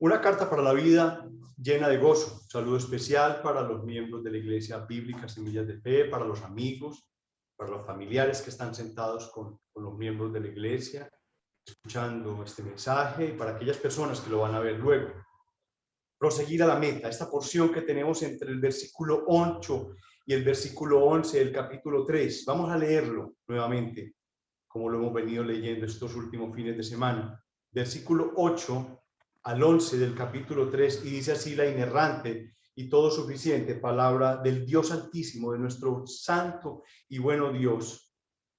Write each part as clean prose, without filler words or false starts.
Una carta para la vida llena de gozo. Un saludo especial para los miembros de la Iglesia Bíblica Semillas de Fe, para los amigos, para los familiares que están sentados con los miembros de la Iglesia, escuchando este mensaje, y para aquellas personas que lo van a ver luego. Proseguir a la meta, esta porción que tenemos entre el versículo 8 y el versículo 11 del capítulo 3. Vamos a leerlo nuevamente, como lo hemos venido leyendo estos últimos fines de semana. Versículo 8 al 11 del capítulo 3, y dice así la inerrante y todo suficiente palabra del Dios Altísimo, de nuestro santo y bueno Dios.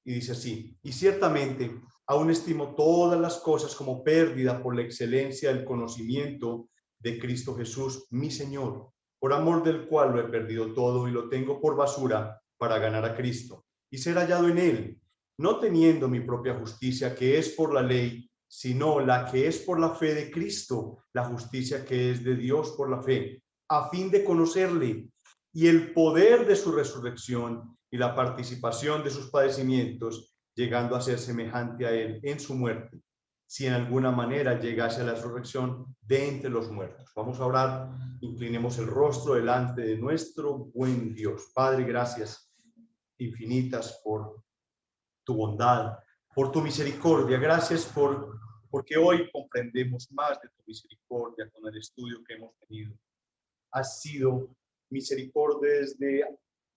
Y dice así: y ciertamente aún estimo todas las cosas como pérdida por la excelencia del conocimiento de Cristo Jesús, mi Señor, por amor del cual lo he perdido todo y lo tengo por basura para ganar a Cristo y ser hallado en él, no teniendo mi propia justicia que es por la ley, sino la que es por la fe de Cristo, la justicia que es de Dios por la fe, a fin de conocerle y el poder de su resurrección y la participación de sus padecimientos, llegando a ser semejante a él en su muerte, si en alguna manera llegase a la resurrección de entre los muertos. Vamos a orar, inclinemos el rostro delante de nuestro buen Dios. Padre, gracias infinitas por tu bondad, por tu misericordia. Gracias porque hoy comprendemos más de tu misericordia con el estudio que hemos tenido. Has sido misericordia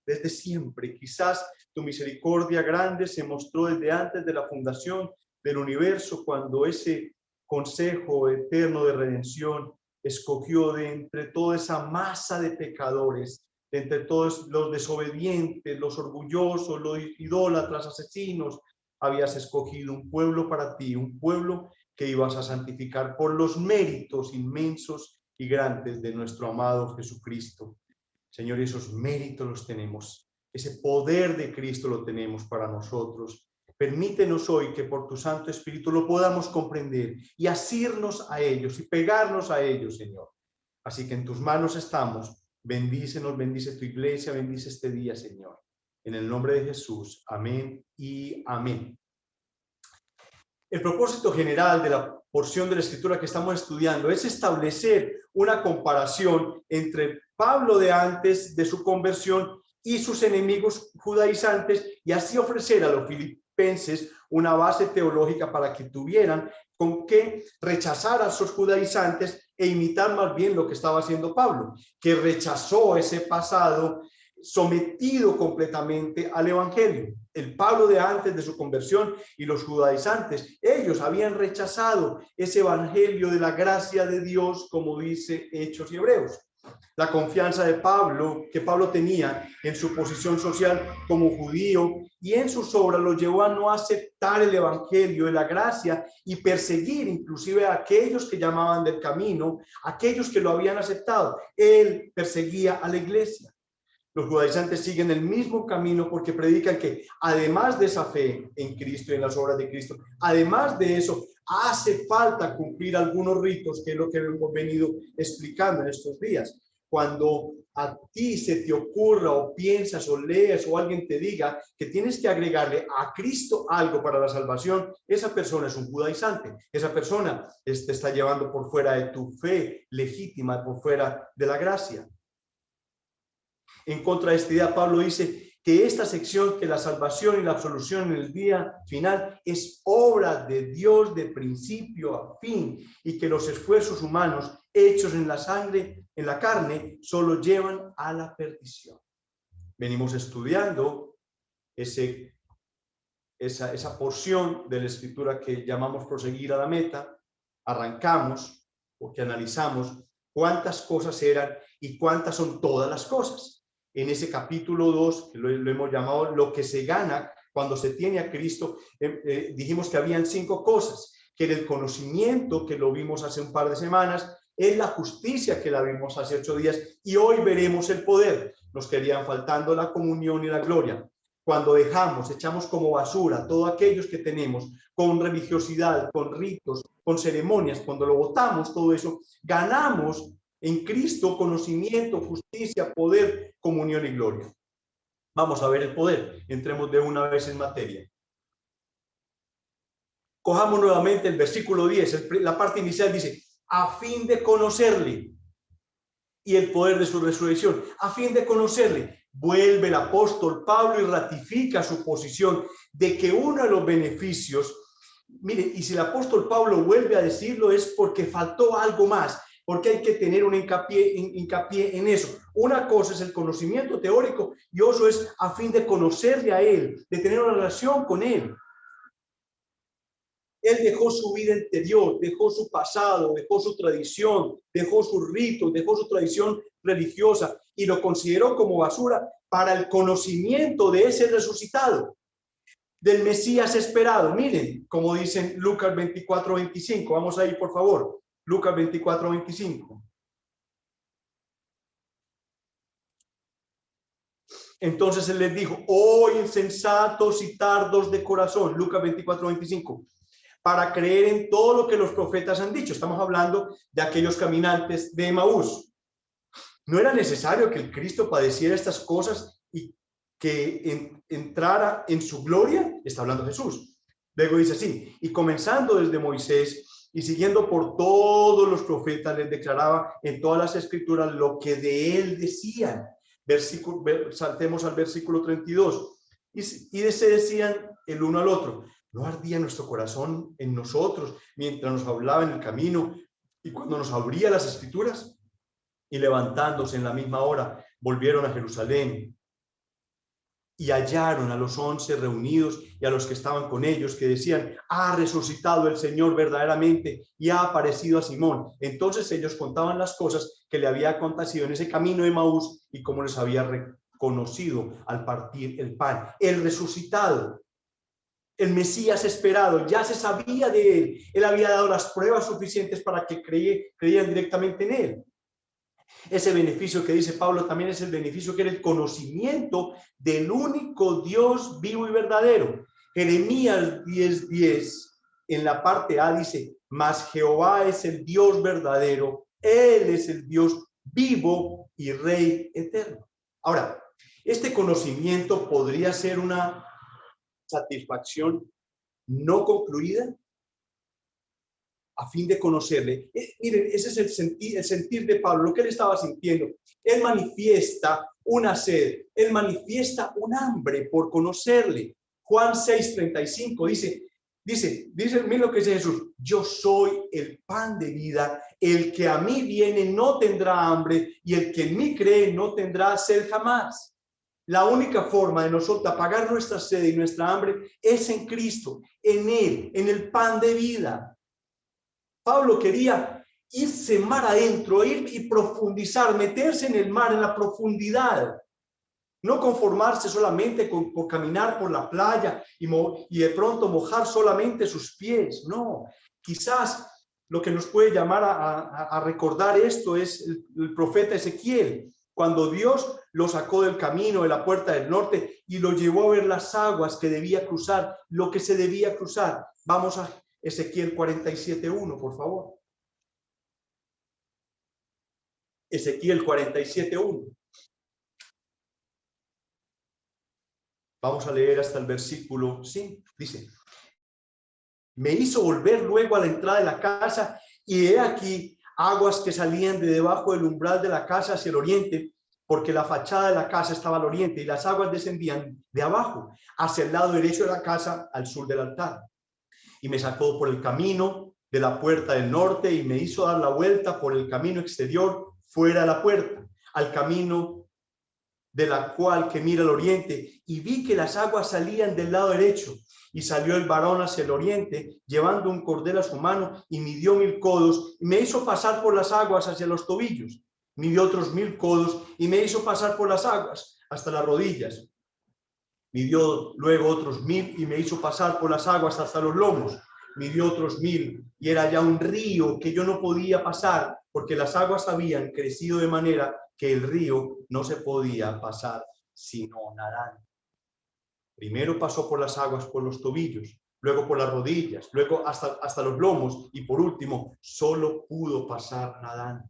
desde siempre. Quizás tu misericordia grande se mostró desde antes de la fundación del universo, cuando ese consejo eterno de redención escogió de entre toda esa masa de pecadores, de entre todos los desobedientes, los orgullosos, los idólatras, asesinos. Habías escogido un pueblo para ti, un pueblo que ibas a santificar por los méritos inmensos y grandes de nuestro amado Jesucristo. Señor, esos méritos los tenemos, ese poder de Cristo lo tenemos para nosotros. Permítenos hoy que por tu Santo Espíritu lo podamos comprender y asirnos a ellos y pegarnos a ellos, Señor. Así que en tus manos estamos. Bendícenos, bendice tu iglesia, bendice este día, Señor. En el nombre de Jesús, amén y amén. El propósito general de la porción de la Escritura que estamos estudiando es establecer una comparación entre Pablo de antes de su conversión y sus enemigos judaizantes, y así ofrecer a los filipenses una base teológica para que tuvieran con qué rechazar a sus judaizantes e imitar más bien lo que estaba haciendo Pablo, que rechazó ese pasado sometido completamente al evangelio. El Pablo de antes de su conversión y los judaizantes, ellos habían rechazado ese evangelio de la gracia de Dios, como dice Hechos y Hebreos. La confianza de Pablo, que Pablo tenía en su posición social como judío y en sus obras, lo llevó a no aceptar el evangelio de la gracia y perseguir inclusive a aquellos que llamaban del camino, aquellos que lo habían aceptado. Él perseguía a la iglesia. Los judaizantes siguen el mismo camino porque predican que además de esa fe en Cristo y en las obras de Cristo, además de eso, hace falta cumplir algunos ritos, que es lo que hemos venido explicando en estos días. Cuando a ti se te ocurra o piensas o lees o alguien te diga que tienes que agregarle a Cristo algo para la salvación, esa persona es un judaizante. Esa persona te está llevando por fuera de tu fe legítima, por fuera de la gracia. En contra de esta idea, Pablo dice que esta sección, que la salvación y la absolución en el día final es obra de Dios de principio a fin, y que los esfuerzos humanos hechos en la sangre, en la carne, solo llevan a la perdición. Venimos estudiando esa porción de la Escritura que llamamos proseguir a la meta. Arrancamos porque analizamos cuántas cosas eran y cuántas son todas las cosas. En ese capítulo 2, que lo hemos llamado lo que se gana cuando se tiene a Cristo, dijimos que habían 5 cosas, que era el conocimiento, que lo vimos hace un par de semanas, es la justicia, que la vimos hace 8 días, y hoy veremos el poder. Nos quedarían faltando la comunión y la gloria. Cuando echamos como basura todos aquellos que tenemos con religiosidad, con ritos, con ceremonias, cuando lo botamos todo eso, ganamos en Cristo conocimiento, justicia, poder, comunión y gloria. Vamos a ver el poder. Entremos de una vez en materia. Cojamos nuevamente el versículo 10. La parte inicial dice: a fin de conocerle y el poder de su resurrección, a fin de conocerle. Vuelve el apóstol Pablo y ratifica su posición de que uno de los beneficios, mire, y si el apóstol Pablo vuelve a decirlo es porque faltó algo más, porque hay que tener un hincapié en eso. Una cosa es el conocimiento teórico y otro es a fin de conocerle a él, de tener una relación con él. Él dejó su vida interior, dejó su pasado, dejó su tradición, dejó sus ritos, dejó su tradición religiosa y lo consideró como basura para el conocimiento de ese resucitado, del Mesías esperado. Miren, como dicen Lucas 24:25. Vamos ahí, por favor. Lucas 24:25. Entonces él les dijo: oh insensatos y tardos de corazón. Lucas 24:25. Para creer en todo lo que los profetas han dicho. Estamos hablando de aquellos caminantes de Emaús. No era necesario que el Cristo padeciera estas cosas y que entrara en su gloria. Está hablando Jesús. Luego dice así: y comenzando desde Moisés y siguiendo por todos los profetas, les declaraba en todas las escrituras lo que de él decían. Saltemos al versículo 32. Y se decían el uno al otro: ¿no ardía nuestro corazón en nosotros mientras nos hablaba en el camino y cuando nos abría las escrituras? Y levantándose en la misma hora, volvieron a Jerusalén y hallaron a los 11 reunidos y a los que estaban con ellos, que decían: ha resucitado el Señor verdaderamente y ha aparecido a Simón. Entonces ellos contaban las cosas que le había acontecido en ese camino de Emaús y cómo les había reconocido al partir el pan. El resucitado, el Mesías esperado, ya se sabía de él. Él había dado las pruebas suficientes para que creían directamente en él. Ese beneficio que dice Pablo también es el beneficio que era el conocimiento del único Dios vivo y verdadero. Jeremías 10:10 en la parte A dice: mas Jehová es el Dios verdadero, él es el Dios vivo y Rey eterno. Ahora, este conocimiento podría ser una satisfacción no concluida a fin de conocerle. Miren, ese es el sentir de Pablo, lo que él estaba sintiendo. Él manifiesta una sed, él manifiesta un hambre por conocerle. Juan 6:35 dice, miren lo que dice Jesús: yo soy el pan de vida, el que a mí viene no tendrá hambre y el que en mí cree no tendrá sed jamás. La única forma de nosotros apagar nuestra sed y nuestra hambre es en Cristo, en él, en el pan de vida. Pablo quería irse mar adentro, ir y profundizar, meterse en el mar, en la profundidad. No conformarse solamente por caminar por la playa y de pronto mojar solamente sus pies. No, quizás lo que nos puede llamar a recordar esto es el profeta Ezequiel, cuando Dios lo sacó del camino de la puerta del norte y lo llevó a ver las aguas que debía cruzar, lo que se debía cruzar. Vamos a Ezequiel 47:1, por favor. Ezequiel 47:1. Vamos a leer hasta el versículo 5. Dice: me hizo volver luego a la entrada de la casa, y he aquí aguas que salían de debajo del umbral de la casa hacia el oriente, porque la fachada de la casa estaba al oriente, y las aguas descendían de abajo hacia el lado derecho de la casa, al sur del altar. Y me sacó por el camino de la puerta del norte y me hizo dar la vuelta por el camino exterior fuera de la puerta, al camino de la cual que mira al oriente, y vi que las aguas salían del lado derecho. Y salió el varón hacia el oriente, llevando un cordel a su mano, y midió 1000 codos, y me hizo pasar por las aguas hacia los tobillos. Midió otros 1000 codos, y me hizo pasar por las aguas hasta las rodillas. Midió luego otros 1000, y me hizo pasar por las aguas hasta los lomos. Midió otros 1000, y era ya un río que yo no podía pasar, porque las aguas habían crecido de manera que el río no se podía pasar sino nadando. Primero pasó por las aguas por los tobillos, luego por las rodillas, luego hasta los lomos, y por último solo pudo pasar nadando.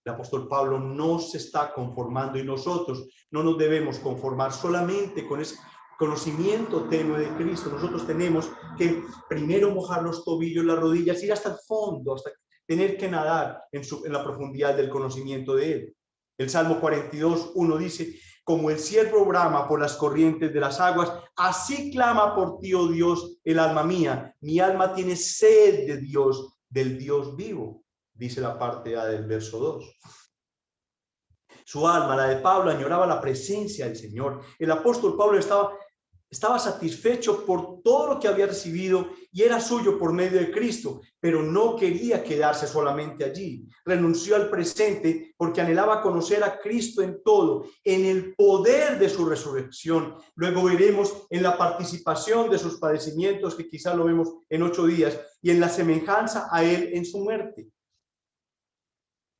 El apóstol Pablo no se está conformando, y nosotros no nos debemos conformar solamente con ese conocimiento tenue de Cristo. Nosotros tenemos que primero mojar los tobillos, las rodillas, ir hasta el fondo, hasta tener que nadar en la profundidad del conocimiento de Él. El Salmo 42:1 dice: como el ciervo brama por las corrientes de las aguas, así clama por ti, oh Dios, el alma mía. Mi alma tiene sed de Dios, del Dios vivo, dice la parte A del verso 2. Su alma, la de Pablo, añoraba la presencia del Señor. El apóstol Pablo estaba satisfecho por todo lo que había recibido y era suyo por medio de Cristo, pero no quería quedarse solamente allí. Renunció al presente porque anhelaba conocer a Cristo en todo, en el poder de su resurrección. Luego veremos en la participación de sus padecimientos, que quizás lo vemos en 8 días, y en la semejanza a Él en su muerte.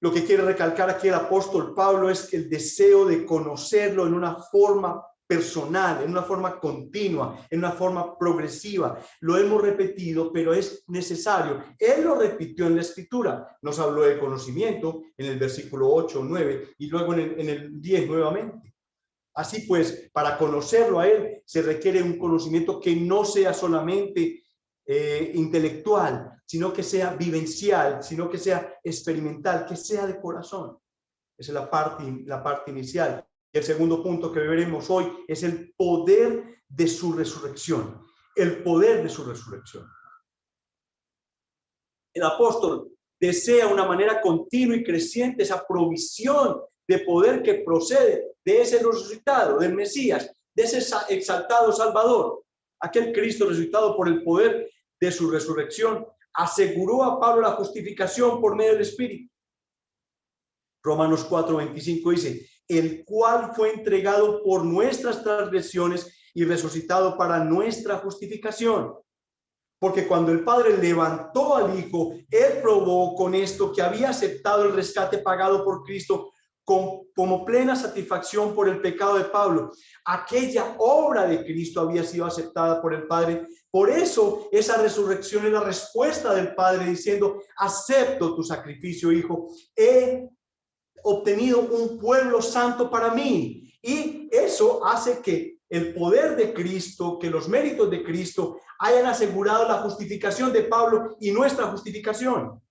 Lo que quiere recalcar aquí el apóstol Pablo es el deseo de conocerlo en una forma personal, en una forma continua, en una forma progresiva. Lo hemos repetido, pero es necesario. Él lo repitió en la Escritura. Nos habló de conocimiento en el versículo 8, 9 y luego en el 10 nuevamente. Así pues, para conocerlo a Él se requiere un conocimiento que no sea solamente intelectual, sino que sea vivencial, sino que sea experimental, que sea de corazón. Esa es la parte inicial. Y el segundo punto que veremos hoy es el poder de su resurrección. El poder de su resurrección. El apóstol desea una manera continua y creciente esa provisión de poder que procede de ese resucitado, del Mesías, de ese exaltado Salvador. Aquel Cristo resucitado por el poder de su resurrección aseguró a Pablo la justificación por medio del Espíritu. Romanos 4:25 dice: el cual fue entregado por nuestras transgresiones y resucitado para nuestra justificación. Porque cuando el Padre levantó al Hijo, Él probó con esto que había aceptado el rescate pagado por Cristo como plena satisfacción por el pecado de Pablo. Aquella obra de Cristo había sido aceptada por el Padre. Por eso esa resurrección es la respuesta del Padre diciendo: acepto tu sacrificio, Hijo. He obtenido un pueblo santo para mí. Y eso hace que el poder de Cristo, que los méritos de Cristo hayan asegurado la justificación de Pablo y nuestra justificación.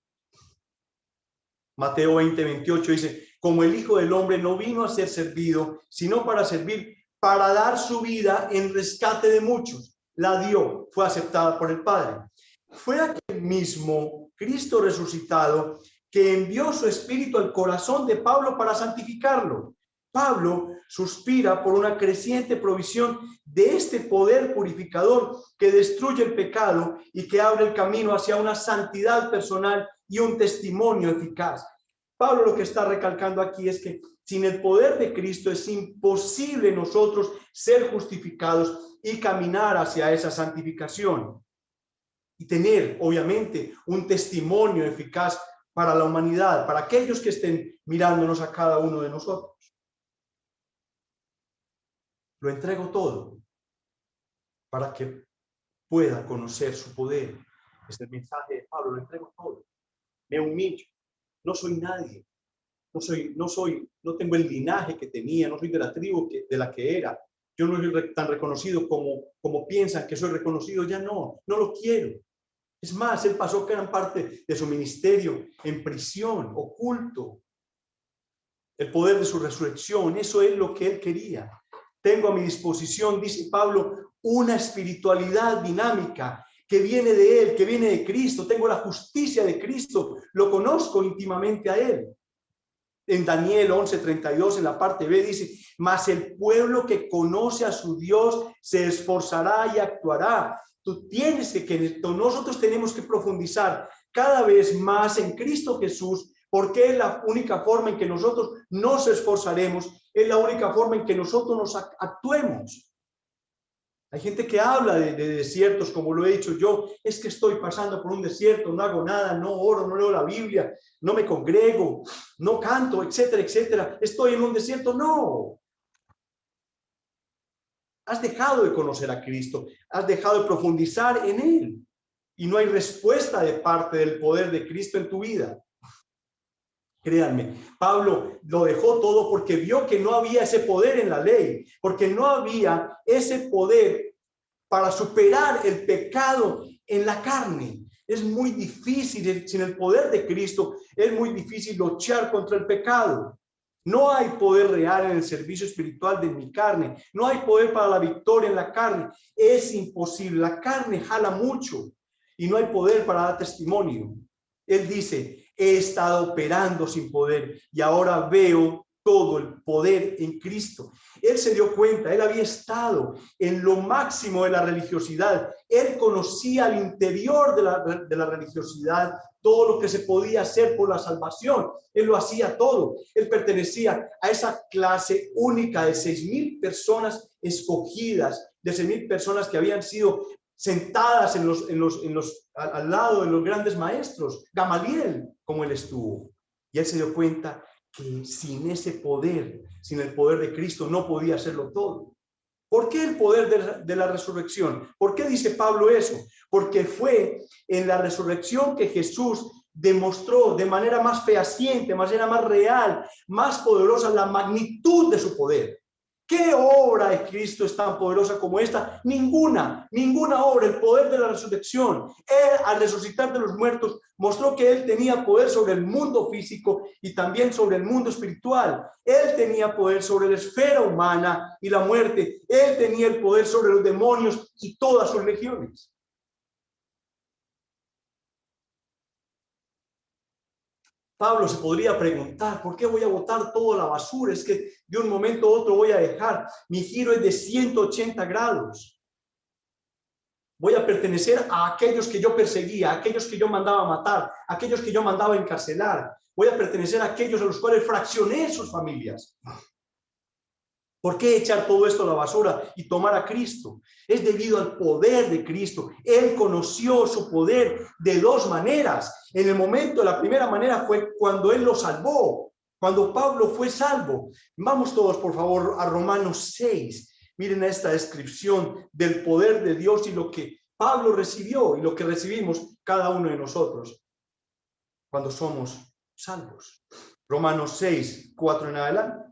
Mateo 20:28 dice: como el Hijo del Hombre no vino a ser servido, sino para servir, para dar su vida en rescate de muchos. La dio, fue aceptada por el Padre. Fue aquel mismo Cristo resucitado que envió su espíritu al corazón de Pablo para santificarlo. Pablo suspira por una creciente provisión de este poder purificador que destruye el pecado y que abre el camino hacia una santidad personal y un testimonio eficaz. Pablo lo que está recalcando aquí es que sin el poder de Cristo es imposible nosotros ser justificados y caminar hacia esa santificación y tener, obviamente, un testimonio eficaz para la humanidad, para aquellos que estén mirándonos a cada uno de nosotros. Lo entrego todo para que pueda conocer su poder. Es el mensaje de Pablo: lo entrego todo. Me humillo. No soy nadie. No tengo el linaje que tenía, no soy de la tribu de la que era. Yo no soy tan reconocido como piensan que soy reconocido. Ya no lo quiero. Es más, él pasó gran parte de su ministerio en prisión, oculto. El poder de su resurrección, eso es lo que él quería. Tengo a mi disposición, dice Pablo, una espiritualidad dinámica que viene de él, que viene de Cristo. Tengo la justicia de Cristo, lo conozco íntimamente a él. En Daniel 11:32, en la parte B, dice: mas el pueblo que conoce a su Dios se esforzará y actuará. Nosotros tenemos que profundizar cada vez más en Cristo Jesús, porque es la única forma en que nosotros nos esforzaremos, es la única forma en que nosotros nos actuemos. Hay gente que habla de desiertos, como lo he dicho yo: es que estoy pasando por un desierto, no hago nada, no oro, no leo la Biblia, no me congrego, no canto, etcétera, etcétera. Estoy en un desierto. No. Has dejado de conocer a Cristo, has dejado de profundizar en Él y no hay respuesta de parte del poder de Cristo en tu vida. Créanme, Pablo lo dejó todo porque vio que no había ese poder en la ley, porque no había ese poder para superar el pecado en la carne. Es muy difícil, sin el poder de Cristo, es muy difícil luchar contra el pecado. No hay poder real en el servicio espiritual de mi carne. No hay poder para la victoria en la carne. Es imposible. La carne jala mucho y no hay poder para dar testimonio. Él dice, he estado operando sin poder y ahora veo todo el poder en Cristo. Él se dio cuenta, él había estado en lo máximo de la religiosidad. Él conocía al interior de la religiosidad, todo lo que se podía hacer por la salvación. Él lo hacía todo. Él pertenecía a esa clase única de 6,000 personas escogidas, de 6,000 personas que habían sido sentadas al lado de los grandes maestros, Gamaliel, como él estuvo. Y él se dio cuenta que sin ese poder, sin el poder de Cristo, no podía hacerlo todo. ¿Por qué el poder de la resurrección? ¿Por qué dice Pablo eso? Porque fue en la resurrección que Jesús demostró de manera más fehaciente, de manera más real, más poderosa la magnitud de su poder. ¿Qué obra de Cristo es tan poderosa como esta? Ninguna obra. El poder de la resurrección. Él, al resucitar de los muertos, mostró que él tenía poder sobre el mundo físico y también sobre el mundo espiritual. Él tenía poder sobre la esfera humana y la muerte. Él tenía el poder sobre los demonios y todas sus legiones. Pablo se podría preguntar, ¿por qué voy a botar toda la basura? Es que de un momento a otro voy a dejar. Mi giro es de 180 grados. Voy a pertenecer a aquellos que yo perseguía, a aquellos que yo mandaba matar, a aquellos que yo mandaba encarcelar. Voy a pertenecer a aquellos a los cuales fraccioné sus familias. ¿Por qué echar todo esto a la basura y tomar a Cristo? Es debido al poder de Cristo. Él conoció su poder de dos maneras. En el momento, la primera manera fue cuando Él lo salvó, cuando Pablo fue salvo. Vamos todos, por favor, a Romanos 6. Miren esta descripción del poder de Dios y lo que Pablo recibió y lo que recibimos cada uno de nosotros cuando somos salvos. Romanos 6, 4 en adelante.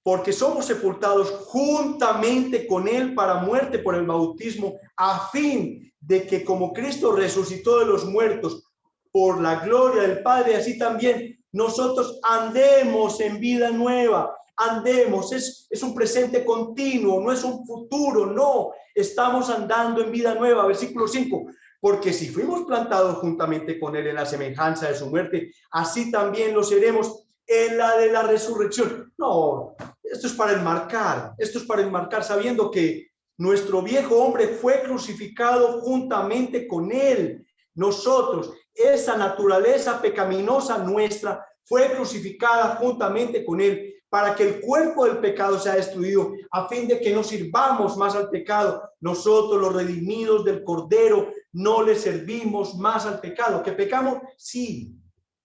Porque somos sepultados juntamente con él para muerte por el bautismo, a fin de que como Cristo resucitó de los muertos por la gloria del Padre, así también nosotros andemos en vida nueva. Andemos, es un presente continuo, no es un futuro, no, estamos andando en vida nueva. Versículo 5. Porque si fuimos plantados juntamente con él en la semejanza de su muerte, así también lo seremos en la de la resurrección. No, esto es para enmarcar, sabiendo que nuestro viejo hombre fue crucificado juntamente con él. Nosotros, esa naturaleza pecaminosa nuestra, fue crucificada juntamente con él, para que el cuerpo del pecado sea destruido, a fin de que no sirvamos más al pecado. Nosotros, los redimidos del Cordero, no le servimos más al pecado. ¿Que pecamos? Sí,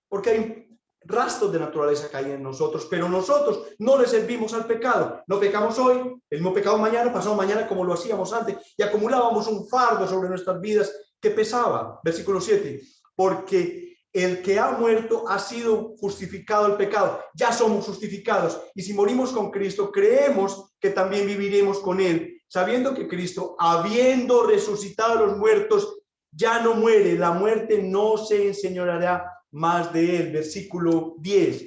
porque hay rastros de naturaleza caída en nosotros, pero nosotros no le servimos al pecado. No pecamos hoy, el mismo pecado mañana, pasado mañana, como lo hacíamos antes, y acumulábamos un fardo sobre nuestras vidas que pesaba. Versículo 7. Porque el que ha muerto ha sido justificado el pecado. Ya somos justificados. Y si morimos con Cristo, creemos que también viviremos con él, sabiendo que Cristo, habiendo resucitado a los muertos, ya no muere. La muerte no se enseñoreará más de él. Versículo 10.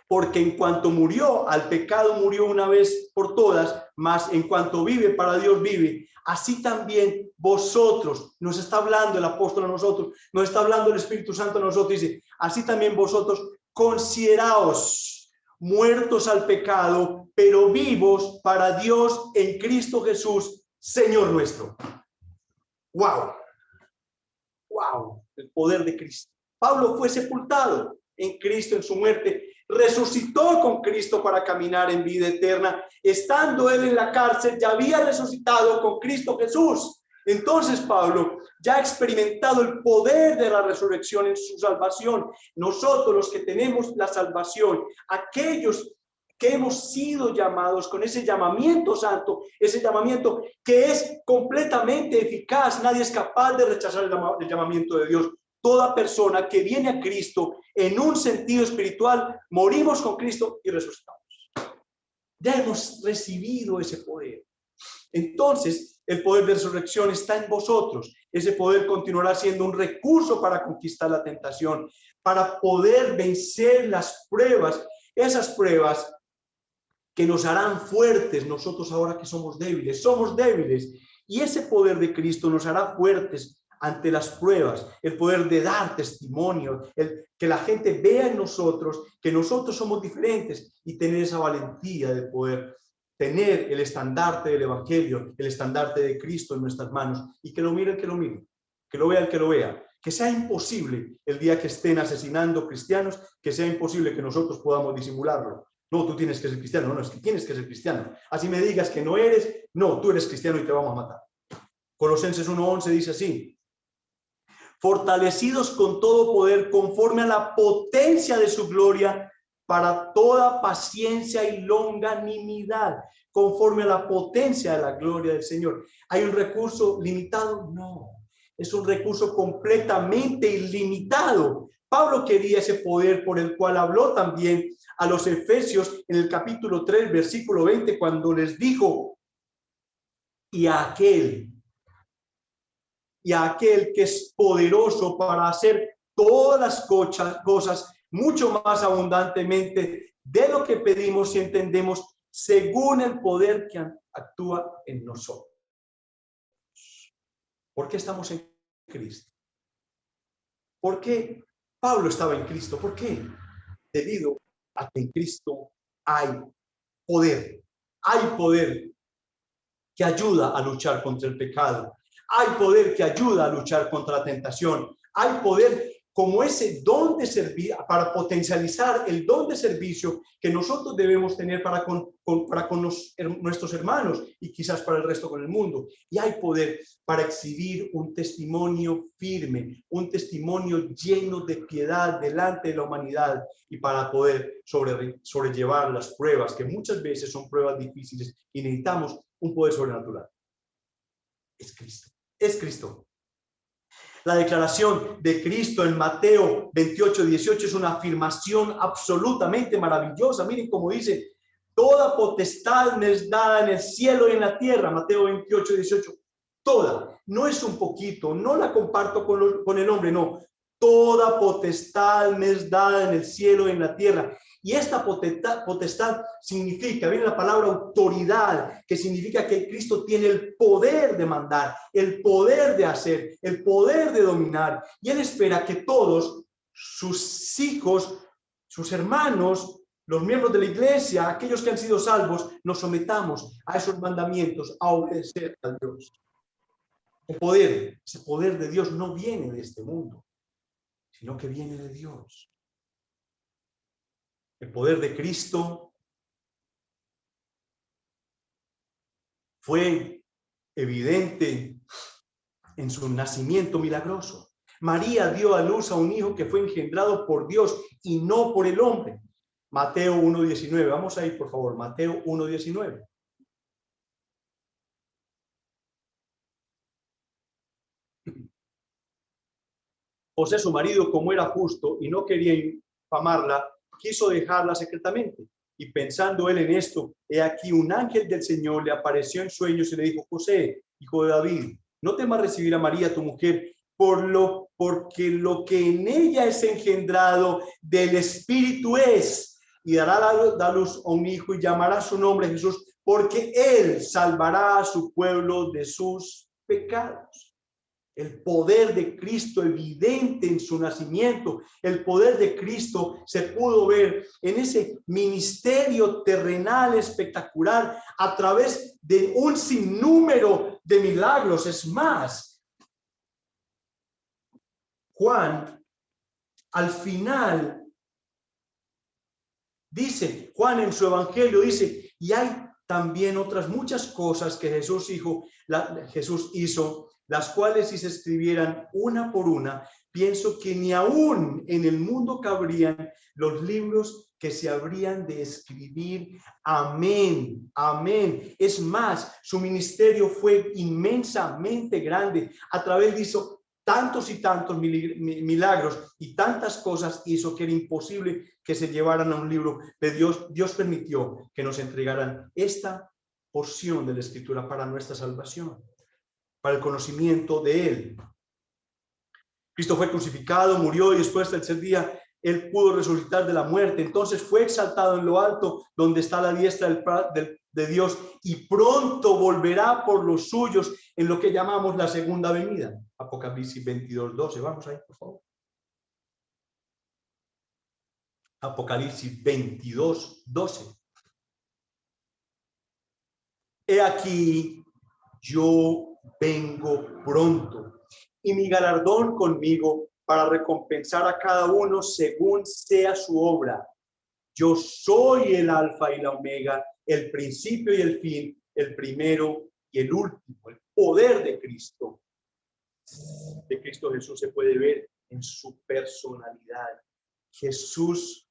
Porque en cuanto murió al pecado, murió una vez por todas, mas en cuanto vive, para Dios vive. Así también vosotros, nos está hablando el apóstol a nosotros, nos está hablando el Espíritu Santo a nosotros, dice, así también vosotros consideraos muertos al pecado, pero vivos para Dios en Cristo Jesús, Señor nuestro. ¡Wow! ¡Wow! El poder de Cristo. Pablo fue sepultado en Cristo en su muerte, resucitó con Cristo para caminar en vida eterna. Estando él en la cárcel, ya había resucitado con Cristo Jesús. Entonces Pablo ya ha experimentado el poder de la resurrección en su salvación. Nosotros, los que tenemos la salvación, aquellos que hemos sido llamados con ese llamamiento santo, ese llamamiento que es completamente eficaz. Nadie es capaz de rechazar el llamamiento de Dios. Toda persona que viene a Cristo en un sentido espiritual, morimos con Cristo y resucitamos. Ya hemos recibido ese poder. Entonces, El poder de resurrección está en vosotros. Ese poder continuará siendo un recurso para conquistar la tentación, para poder vencer las pruebas, esas pruebas que nos harán fuertes nosotros ahora que somos débiles. Y ese poder de Cristo nos hará fuertes ante las pruebas, el poder de dar testimonio, que la gente vea en nosotros que nosotros somos diferentes y tener esa valentía de poder tener el estandarte del Evangelio, el estandarte de Cristo en nuestras manos, y que lo mire el que lo mire, que lo vea el que lo vea, que sea imposible el día que estén asesinando cristianos, que sea imposible que nosotros podamos disimularlo. No, tú tienes que ser cristiano, no, es que tienes que ser cristiano. Así me digas que no eres, no, tú eres cristiano y te vamos a matar. Colosenses 1:11 dice así: fortalecidos con todo poder conforme a la potencia de su gloria, para toda paciencia y longanimidad, conforme a la potencia de la gloria del Señor. ¿Hay un recurso limitado? No, es un recurso completamente ilimitado. Pablo quería ese poder por el cual habló también a los Efesios en el capítulo 3, versículo 20, cuando les dijo: y a aquel que es poderoso para hacer todas las cosas mucho más abundantemente de lo que pedimos y entendemos, según el poder que actúa en nosotros. ¿Por qué estamos en Cristo? ¿Por qué Pablo estaba en Cristo? ¿Por qué? Debido a que en Cristo hay poder. Hay poder que ayuda a luchar contra el pecado. Hay poder que ayuda a luchar contra la tentación. Hay poder como ese don de servir, para potencializar el don de servicio que nosotros debemos tener para con nuestros hermanos y quizás para el resto con el mundo. Y hay poder para exhibir un testimonio firme, un testimonio lleno de piedad delante de la humanidad, y para poder sobrellevar las pruebas, que muchas veces son pruebas difíciles y necesitamos un poder sobrenatural. Es Cristo. Es Cristo. La declaración de Cristo en Mateo 28:18 es una afirmación absolutamente maravillosa. Miren cómo dice: toda potestad me es dada en el cielo y en la tierra. Mateo 28:18. Toda. No es un poquito. No la comparto con el hombre. No. Toda potestad me es dada en el cielo y en la tierra. Y esta potestad significa, viene la palabra autoridad, que significa que Cristo tiene el poder de mandar, el poder de hacer, el poder de dominar. Y Él espera que todos sus hijos, sus hermanos, los miembros de la iglesia, aquellos que han sido salvos, nos sometamos a esos mandamientos, a obedecer a Dios. El poder, ese poder de Dios no viene de este mundo, sino que viene de Dios. El poder de Cristo fue evidente en su nacimiento milagroso. María dio a luz a un hijo que fue engendrado por Dios y no por el hombre. Mateo 1:19. Vamos a ir, por favor. Mateo 1:19. José, su marido, como era justo y no quería infamarla, quiso dejarla secretamente. Y pensando él en esto, he aquí un ángel del Señor le apareció en sueños y le dijo: José, hijo de David, no temas recibir a María tu mujer, porque lo que en ella es engendrado del Espíritu es, y dará a luz a un hijo y llamará su nombre Jesús, porque él salvará a su pueblo de sus pecados. El poder de Cristo evidente en su nacimiento, el poder de Cristo se pudo ver en ese ministerio terrenal espectacular a través de un sinnúmero de milagros. Es más, Juan, al final, dice, Juan en su evangelio dice, y hay también otras muchas cosas que Jesús hizo, las cuales si se escribieran una por una, pienso que ni aún en el mundo cabrían los libros que se habrían de escribir. Amén, amén. Es más, su ministerio fue inmensamente grande. A través de eso, tantos y tantos milagros y tantas cosas hizo que era imposible que se llevaran a un libro de Dios. Dios permitió que nos entregaran esta porción de la Escritura para nuestra salvación. para el conocimiento de Él. Cristo fue crucificado, murió y después del tercer día Él pudo resucitar de la muerte. Entonces fue exaltado en lo alto, donde está la diestra de Dios, y pronto volverá por los suyos en lo que llamamos la segunda venida. Apocalipsis 22:12. Vamos ahí, por favor. Apocalipsis 22:12. He aquí, yo vengo pronto, y mi galardón conmigo, para recompensar a cada uno según sea su obra. Yo soy el alfa y la omega, el principio y el fin, el primero y el último. El poder de Cristo Jesús se puede ver en su personalidad. Jesús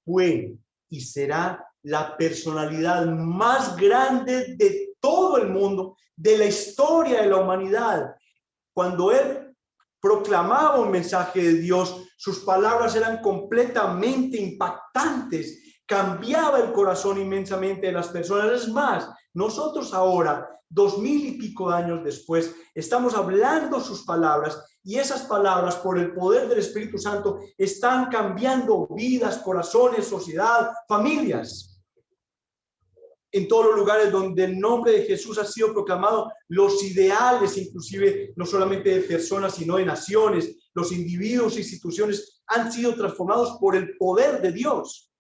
fue y será la personalidad más grande de todo el mundo, de la historia de la humanidad. Cuando Él proclamaba un mensaje de Dios, sus palabras eran completamente impactantes, cambiaba el corazón inmensamente de las personas. Es más, nosotros ahora, 2000 y pico años después, estamos hablando sus palabras, y esas palabras, por el poder del Espíritu Santo, están cambiando vidas, corazones, sociedad, familias. En todos los lugares donde el nombre de Jesús ha sido proclamado, los ideales, inclusive no solamente de personas, sino de naciones, los individuos e instituciones han sido transformados por el poder de Dios.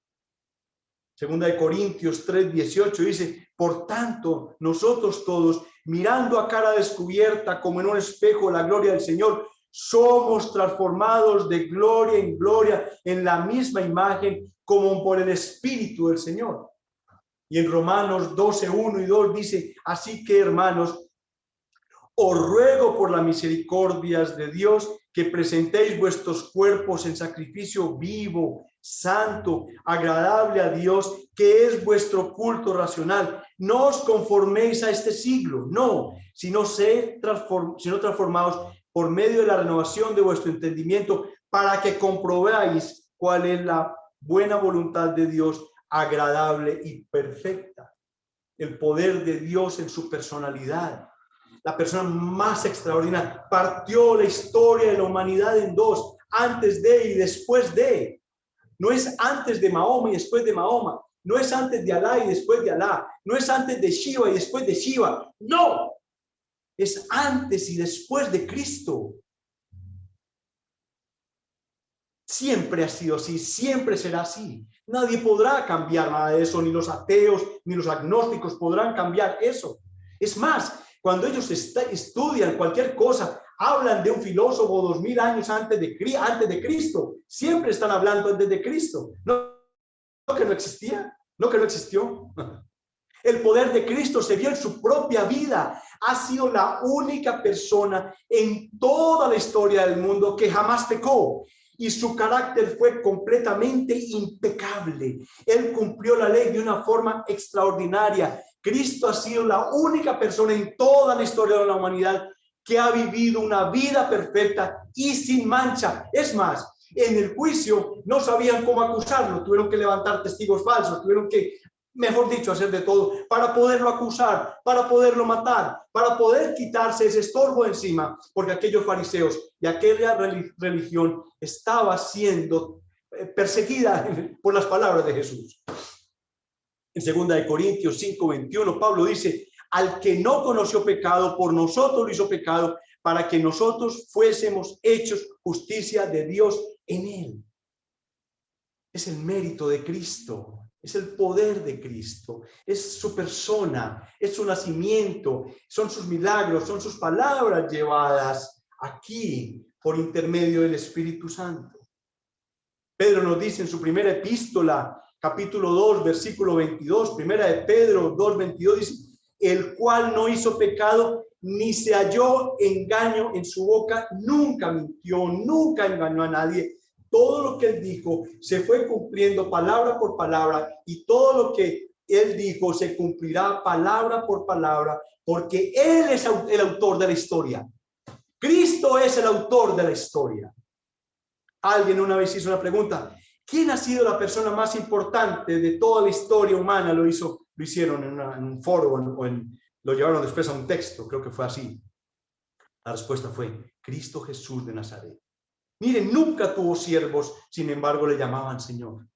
Segunda de Corintios 3:18 dice: por tanto, nosotros todos, mirando a cara descubierta como en un espejo la gloria del Señor, somos transformados de gloria en gloria en la misma imagen como por el Espíritu del Señor. Y en Romanos 12:1 y 2 dice: así que, hermanos, os ruego por las misericordias de Dios que presentéis vuestros cuerpos en sacrificio vivo, santo, agradable a Dios, que es vuestro culto racional. No os conforméis a este siglo, no, sino transformaos por medio de la renovación de vuestro entendimiento, para que comprobáis cuál es la buena voluntad de Dios, agradable y perfecta. El poder de Dios en su personalidad, la persona más extraordinaria, partió la historia de la humanidad en dos: antes de y después de. No es antes de Mahoma y después de Mahoma, no es antes de Alá y después de Alá, no es antes de Shiva y después de Shiva, no, es antes y después de Cristo. Siempre ha sido así, siempre será así. Nadie podrá cambiar nada de eso, ni los ateos, ni los agnósticos podrán cambiar eso. Es más, cuando ellos estudian cualquier cosa, hablan de un filósofo 2000 años antes de Cristo. Siempre están hablando antes de Cristo. No que no existía, no que no existió. El poder de Cristo se vio en su propia vida. Ha sido la única persona en toda la historia del mundo que jamás pecó. Y su carácter fue completamente impecable. Él cumplió la ley de una forma extraordinaria. Cristo ha sido la única persona en toda la historia de la humanidad que ha vivido una vida perfecta y sin mancha. Es más, en el juicio no sabían cómo acusarlo. Tuvieron que levantar testigos falsos, tuvieron que, mejor dicho, hacer de todo para poderlo acusar, para poderlo matar, para poder quitarse ese estorbo encima, porque aquellos fariseos y aquella religión estaba siendo perseguida por las palabras de Jesús. En 2 de Corintios 5:21, Pablo dice: al que no conoció pecado, por nosotros lo hizo pecado, para que nosotros fuésemos hechos justicia de Dios en él. Es el mérito de Cristo. Es el poder de Cristo, es su persona, es su nacimiento, son sus milagros, son sus palabras llevadas aquí por intermedio del Espíritu Santo. Pedro nos dice en su primera epístola, capítulo 2, versículo 22, primera de Pedro 2:22, dice: el cual no hizo pecado, ni se halló engaño en su boca, nunca mintió, nunca engañó a nadie. Todo lo que él dijo se fue cumpliendo palabra por palabra, y todo lo que él dijo se cumplirá palabra por palabra, porque él es el autor de la historia. Cristo es el autor de la historia. Alguien una vez hizo una pregunta: ¿quién ha sido la persona más importante de toda la historia humana? Lo hicieron en un foro, lo llevaron después a un texto, creo que fue así. La respuesta fue Cristo Jesús de Nazaret. Miren, nunca tuvo siervos, sin embargo le llamaban Señor.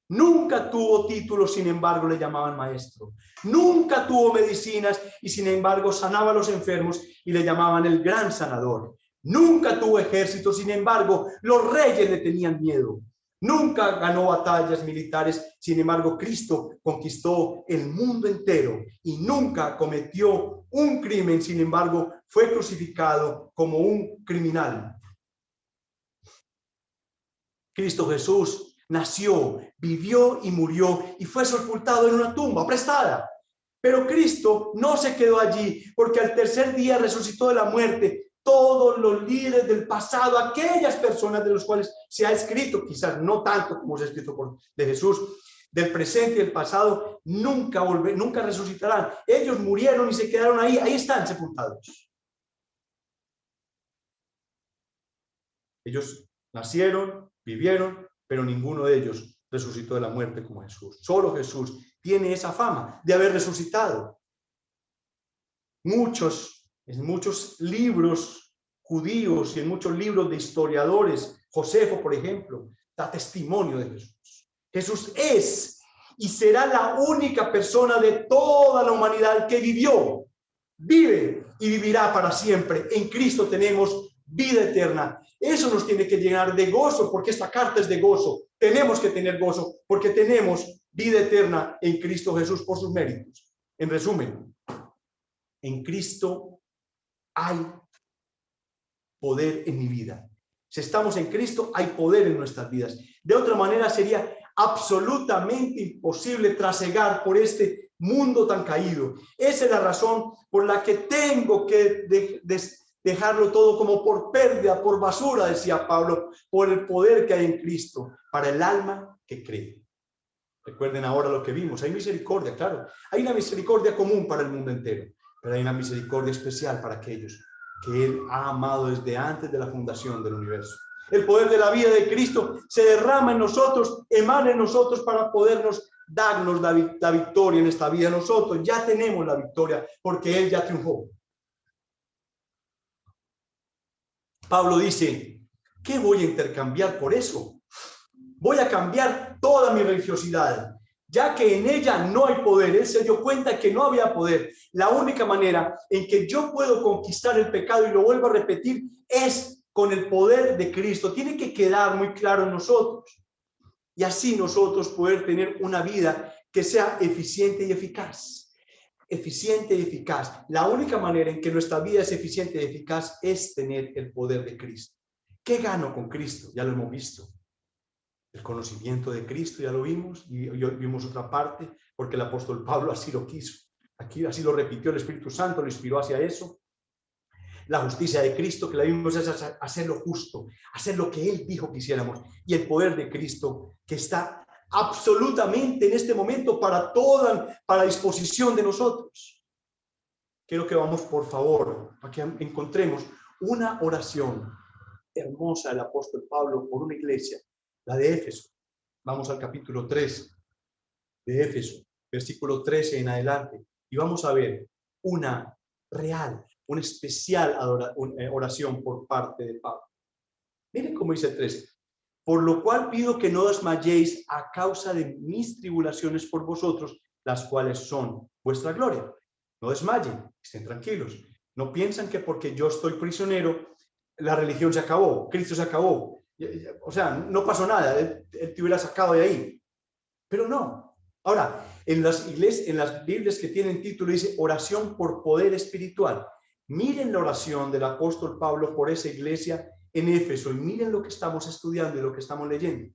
Nunca tuvo títulos, sin embargo le llamaban Maestro. Nunca tuvo medicinas y sin embargo sanaba a los enfermos y le llamaban el gran sanador. Nunca tuvo ejército, sin embargo los reyes le tenían miedo. Nunca ganó batallas militares, sin embargo Cristo conquistó el mundo entero y nunca cometió un crimen, sin embargo fue crucificado como un criminal. Cristo Jesús nació, vivió y murió y fue sepultado en una tumba prestada. Pero Cristo no se quedó allí, porque al tercer día resucitó de la muerte. Todos los líderes del pasado, aquellas personas de los cuales se ha escrito, quizás no tanto como se ha escrito de Jesús, del presente y del pasado, nunca resucitarán. Ellos murieron y se quedaron ahí están sepultados. Ellos nacieron, vivieron, pero ninguno de ellos resucitó de la muerte como Jesús. Solo Jesús tiene esa fama de haber resucitado. En muchos libros judíos y en muchos libros de historiadores, Josefo, por ejemplo, da testimonio de Jesús. Jesús es y será la única persona de toda la humanidad que vivió, vive y vivirá para siempre. En Cristo tenemos vida eterna. Eso nos tiene que llenar de gozo, porque esta carta es de gozo. Tenemos que tener gozo porque tenemos vida eterna en Cristo Jesús por sus méritos. En resumen, en Cristo hay poder en mi vida. Si estamos en Cristo, hay poder en nuestras vidas. De otra manera, sería absolutamente imposible trasegar por este mundo tan caído. Esa es la razón por la que tengo que dejarlo todo como por pérdida, por basura, decía Pablo, por el poder que hay en Cristo para el alma que cree. Recuerden ahora lo que vimos. Hay misericordia, claro. Hay una misericordia común para el mundo entero, pero hay una misericordia especial para aquellos que Él ha amado desde antes de la fundación del universo. El poder de la vida de Cristo se derrama en nosotros, emana en nosotros para podernos darnos la victoria en esta vida. Nosotros ya tenemos la victoria porque Él ya triunfó. Pablo dice, ¿qué voy a intercambiar por eso? Voy a cambiar toda mi religiosidad, ya que en ella no hay poder. Él se dio cuenta que no había poder. La única manera en que yo puedo conquistar el pecado, y lo vuelvo a repetir, es con el poder de Cristo. Tiene que quedar muy claro en nosotros. Y así nosotros poder tener una vida que sea eficiente y eficaz. Eficiente y eficaz. La única manera en que nuestra vida es eficiente y eficaz es tener el poder de Cristo. ¿Qué gano con Cristo? Ya lo hemos visto. El conocimiento de Cristo, ya lo vimos, y hoy vimos otra parte, porque el apóstol Pablo así lo quiso. Aquí así lo repitió el Espíritu Santo, lo inspiró hacia eso. La justicia de Cristo, que la vimos, es hacer lo justo, hacer lo que Él dijo que hiciéramos. Y el poder de Cristo, que está absolutamente en este momento para disposición de nosotros. Quiero que vamos, por favor, a que encontremos una oración hermosa del apóstol Pablo por una iglesia, la de Éfeso. Vamos al capítulo 3 de Éfeso, versículo 13 en adelante, y vamos a ver una especial oración por parte de Pablo. Miren cómo dice el 13. Por lo cual pido que no desmayéis a causa de mis tribulaciones por vosotros, las cuales son vuestra gloria. No desmayen, estén tranquilos. No piensan que porque yo estoy prisionero, la religión se acabó, Cristo se acabó. O sea, no pasó nada, él te hubiera sacado de ahí. Pero no. Ahora, en las Biblias que tienen título dice oración por poder espiritual. Miren la oración del apóstol Pablo por esa iglesia en Éfeso y miren lo que estamos estudiando y lo que estamos leyendo.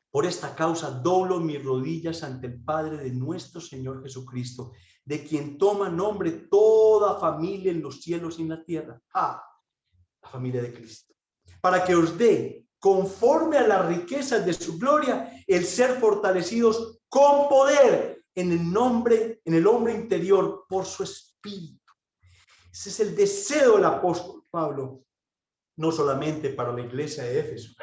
Por esta causa doblo mis rodillas ante el Padre de nuestro Señor Jesucristo, de quien toma nombre toda familia en los cielos y en la tierra. La familia de Cristo. Para que os dé, conforme a las riquezas de su gloria, el ser fortalecidos con poder en el hombre interior por su espíritu. Ese es el deseo del apóstol Pablo, no solamente para la iglesia de Éfeso,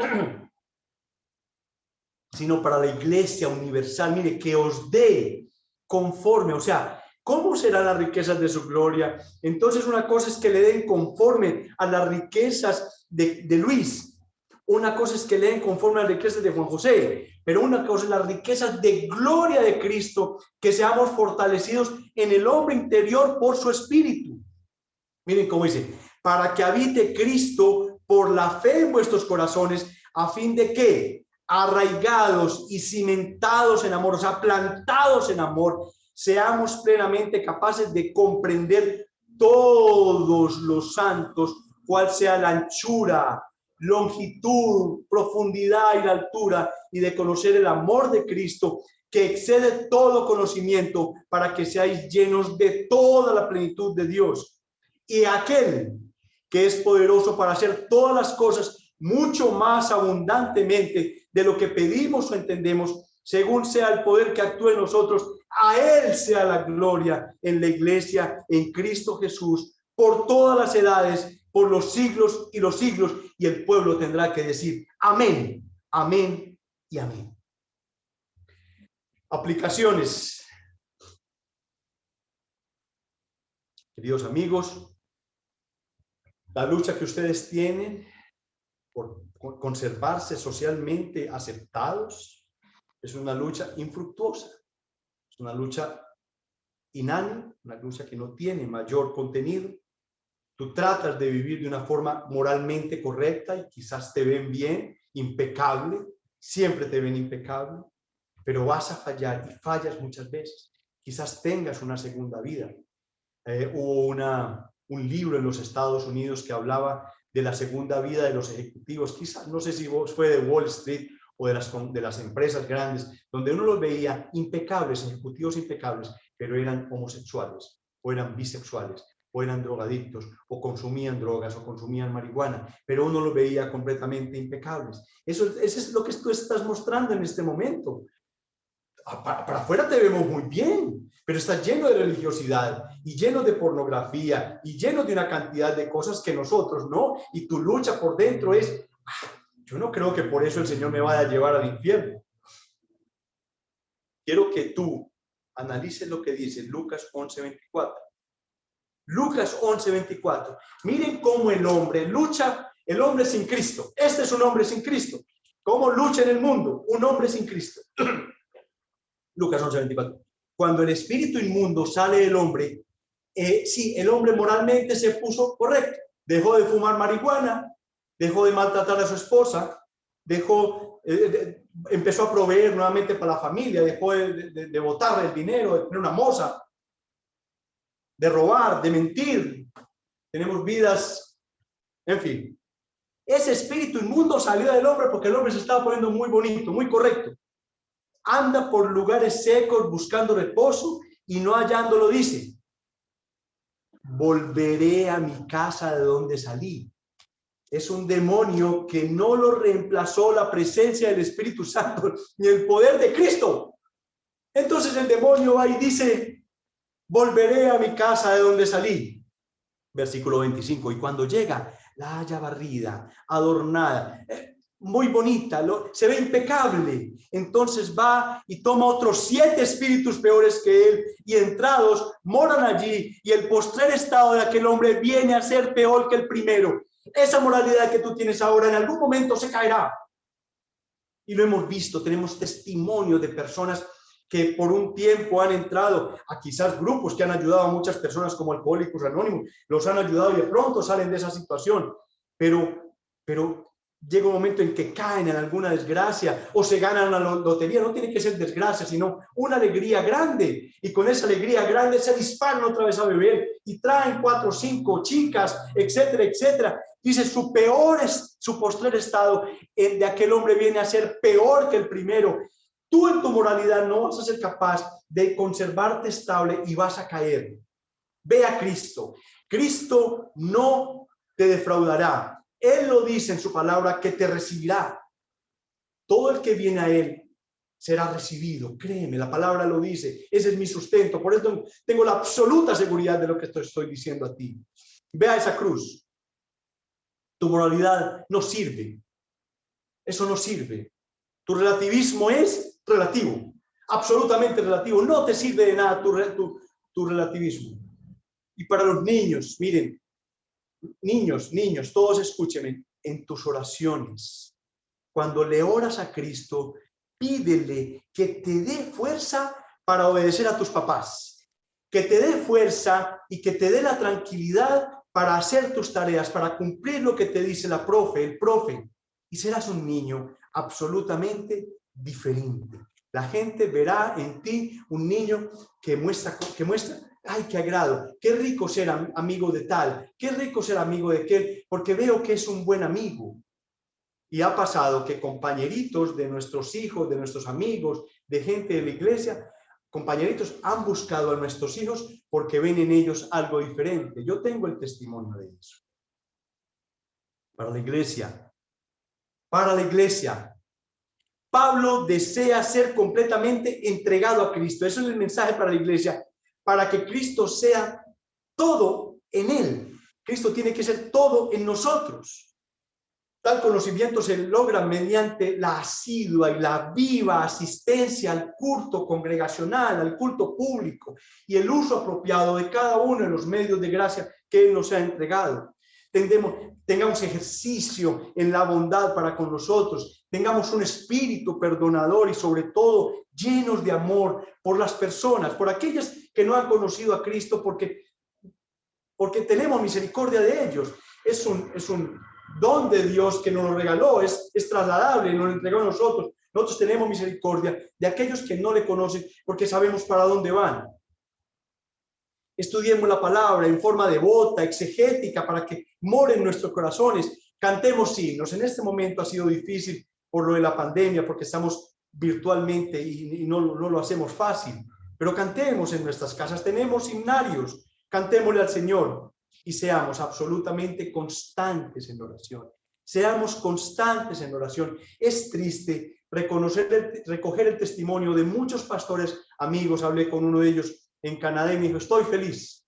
sino para la iglesia universal. Mire, que os dé conforme, o sea, ¿Cómo serán las riquezas de su gloria? Entonces una cosa es que le den conforme a las riquezas de Luis. Una cosa es que le den conforme a las riquezas de Juan José. Pero una cosa es las riquezas de gloria de Cristo, que seamos fortalecidos en el hombre interior por su espíritu. Miren cómo dice, para que habite Cristo por la fe en vuestros corazones, a fin de que, arraigados y cimentados en amor, o sea, plantados en amor, seamos plenamente capaces de comprender todos los santos, cuál sea la anchura, longitud, profundidad y la altura, y de conocer el amor de Cristo, que excede todo conocimiento, para que seáis llenos de toda la plenitud de Dios. Y aquel que es poderoso para hacer todas las cosas mucho más abundantemente de lo que pedimos o entendemos, según sea el poder que actúe en nosotros, a Él sea la gloria en la iglesia, en Cristo Jesús, por todas las edades, por los siglos y los siglos, y el pueblo tendrá que decir amén, amén y amén. Aplicaciones. Queridos amigos, la lucha que ustedes tienen por conservarse socialmente aceptados es una lucha infructuosa, es una lucha inánime, una lucha que no tiene mayor contenido. Tú tratas de vivir de una forma moralmente correcta y quizás te ven bien, impecable, siempre te ven impecable, pero vas a fallar y fallas muchas veces. Quizás tengas una segunda vida. Hubo un libro en los Estados Unidos que hablaba de la segunda vida de los ejecutivos, quizás, no sé si fue de Wall Street o de las empresas grandes, donde uno los veía impecables, ejecutivos impecables, pero eran homosexuales, o eran bisexuales, o eran drogadictos, o consumían drogas, o consumían marihuana, pero uno los veía completamente impecables. Eso es lo que tú estás mostrando en este momento. Para afuera te vemos muy bien, pero está lleno de religiosidad y lleno de pornografía y lleno de una cantidad de cosas que nosotros no, y tu lucha por dentro es, yo no creo que por eso el Señor me vaya a llevar al infierno. Quiero que tú analices lo que dice Lucas 11:24. Lucas 11:24. Miren cómo el hombre lucha, el hombre sin Cristo. Este es un hombre sin Cristo. ¿Cómo lucha en el mundo? Un hombre sin Cristo. Lucas 11:24. Cuando el espíritu inmundo sale del hombre, sí, el hombre moralmente se puso correcto. Dejó de fumar marihuana, dejó de maltratar a su esposa, empezó a proveer nuevamente para la familia, dejó de botar el dinero, de tener una moza, de robar, de mentir. Tenemos vidas, en fin. Ese espíritu inmundo salió del hombre porque el hombre se estaba poniendo muy bonito, muy correcto. Anda por lugares secos buscando reposo y no hallándolo, dice: volveré a mi casa de donde salí. Es un demonio que no lo reemplazó la presencia del Espíritu Santo ni el poder de Cristo. Entonces el demonio va y dice: volveré a mi casa de donde salí. Versículo 25. Y cuando llega, la halla barrida, adornada, muy bonita, se ve impecable. Entonces va y toma otros 7 espíritus peores que él, y entrados moran allí, y el postrer estado de aquel hombre viene a ser peor que el primero. Esa moralidad que tú tienes ahora en algún momento se caerá. Y lo hemos visto, tenemos testimonio de personas que por un tiempo han entrado a quizás grupos que han ayudado a muchas personas como Alcohólicos Anónimos, los han ayudado y de pronto salen de esa situación, pero llega un momento en que caen en alguna desgracia o se ganan la lotería. No tiene que ser desgracia, sino una alegría grande, y con esa alegría grande se disparan otra vez a beber y traen 4 o 5 chicas, etcétera, etcétera. Dice, su postrer estado de aquel hombre viene a ser peor que el primero. Tú en tu moralidad no vas a ser capaz de conservarte estable y vas a caer. Ve a Cristo. Cristo no te defraudará. Él lo dice en su palabra, que te recibirá. Todo el que viene a Él será recibido. Créeme, la palabra lo dice. Ese es mi sustento. Por eso tengo la absoluta seguridad de lo que estoy diciendo a ti. Ve a esa cruz. Tu moralidad no sirve. Eso no sirve. Tu relativismo es relativo, absolutamente relativo. No te sirve de nada tu tu relativismo. Y para los niños, miren, niños, todos escúchenme, en tus oraciones, cuando le oras a Cristo, pídele que te dé fuerza para obedecer a tus papás, que te dé fuerza y que te dé la tranquilidad para hacer tus tareas, para cumplir lo que te dice el profe, y serás un niño absolutamente diferente. La gente verá en ti un niño que muestra, ay, qué agrado, qué rico ser amigo de tal, qué rico ser amigo de aquel, porque veo que es un buen amigo. Y ha pasado que compañeritos de nuestros hijos, de nuestros amigos, de gente de la iglesia, compañeritos han buscado a nuestros hijos porque ven en ellos algo diferente. Yo tengo el testimonio de eso. Para la iglesia, Pablo desea ser completamente entregado a Cristo. Eso es el mensaje para la iglesia, para que Cristo sea todo en él. Cristo tiene que ser todo en nosotros. Tal conocimiento se logra mediante la asidua y la viva asistencia al culto congregacional, al culto público y el uso apropiado de cada uno de los medios de gracia que Él nos ha entregado. Tengamos ejercicio en la bondad para con nosotros, tengamos un espíritu perdonador y sobre todo llenos de amor por las personas, por aquellas que no han conocido a Cristo, porque tenemos misericordia de ellos. Es un don de Dios que nos lo regaló, es trasladable, nos lo entregó a nosotros. Nosotros tenemos misericordia de aquellos que no le conocen porque sabemos para dónde van. Estudiemos la palabra en forma devota, exegética, para que more en nuestros corazones. Cantemos himnos. En este momento ha sido difícil por lo de la pandemia, porque estamos virtualmente y no lo hacemos fácil. Pero cantemos en nuestras casas, tenemos himnarios, cantémosle al Señor. Y seamos absolutamente constantes en oración. Seamos constantes en oración. Es triste recoger el testimonio de muchos pastores amigos. Hablé con uno de ellos en Canadá y me dijo, estoy feliz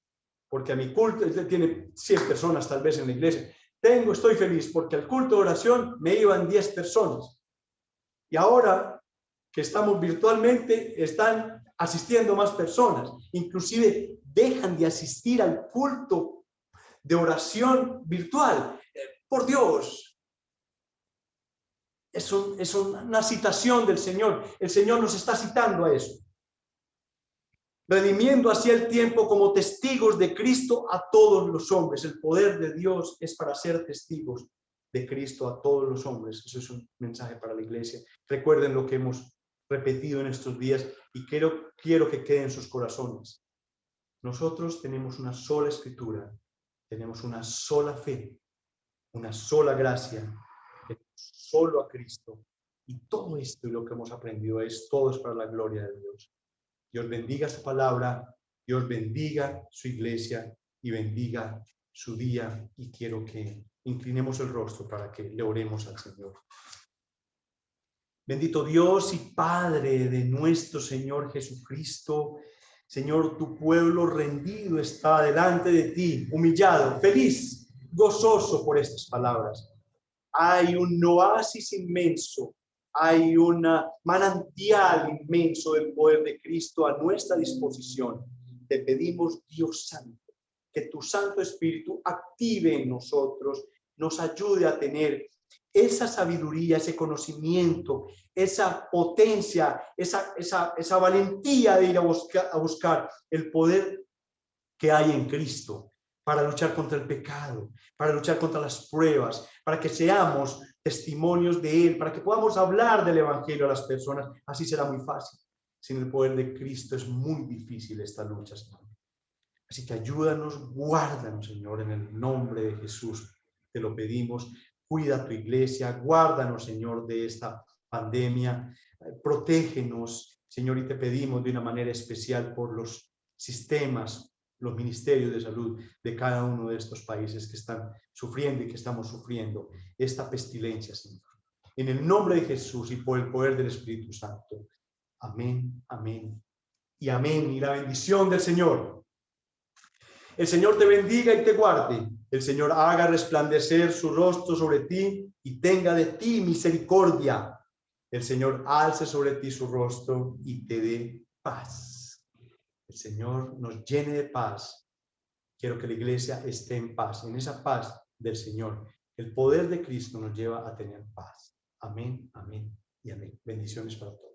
porque a mi culto, tiene 100 personas tal vez en la iglesia. Estoy feliz porque al culto de oración me iban 10 personas. Y ahora que estamos virtualmente, están asistiendo más personas. Inclusive dejan de asistir al culto de oración virtual. Por Dios, es una citación del Señor. El Señor nos está citando a eso. Redimiendo así el tiempo como testigos de Cristo a todos los hombres. El poder de Dios es para ser testigos de Cristo a todos los hombres. Eso es un mensaje para la iglesia. Recuerden lo que hemos repetido en estos días y quiero que quede en sus corazones. Nosotros tenemos una sola escritura. Tenemos una sola fe, una sola gracia, solo a Cristo. Y todo esto y lo que hemos aprendido todo es para la gloria de Dios. Dios bendiga su palabra, Dios bendiga su iglesia y bendiga su día. Y quiero que inclinemos el rostro para que le oremos al Señor. Bendito Dios y Padre de nuestro Señor Jesucristo. Señor, tu pueblo rendido está delante de ti, humillado, feliz, gozoso por estas palabras. Hay un oasis inmenso, hay un manantial inmenso del poder de Cristo a nuestra disposición. Te pedimos, Dios Santo, que tu Santo Espíritu active en nosotros, nos ayude a tener esa sabiduría, ese conocimiento, esa potencia, esa valentía de ir a buscar el poder que hay en Cristo para luchar contra el pecado, para luchar contra las pruebas, para que seamos testimonios de Él, para que podamos hablar del Evangelio a las personas. Así será muy fácil. Sin el poder de Cristo es muy difícil esta lucha, Señor. Así que ayúdanos, guárdanos, Señor, en el nombre de Jesús. Te lo pedimos. Cuida tu iglesia, guárdanos, Señor, de esta pandemia. Protégenos, Señor, y te pedimos de una manera especial por los sistemas, los ministerios de salud de cada uno de estos países que están sufriendo y que estamos sufriendo esta pestilencia, Señor. En el nombre de Jesús y por el poder del Espíritu Santo. Amén, amén y amén. Y la bendición del Señor. El Señor te bendiga y te guarde. El Señor haga resplandecer su rostro sobre ti y tenga de ti misericordia. El Señor alce sobre ti su rostro y te dé paz. el Señor nos llene de paz. Quiero que la iglesia esté en paz, en esa paz del Señor. El poder de Cristo nos lleva a tener paz. Amén, amén y amén. Bendiciones para todos.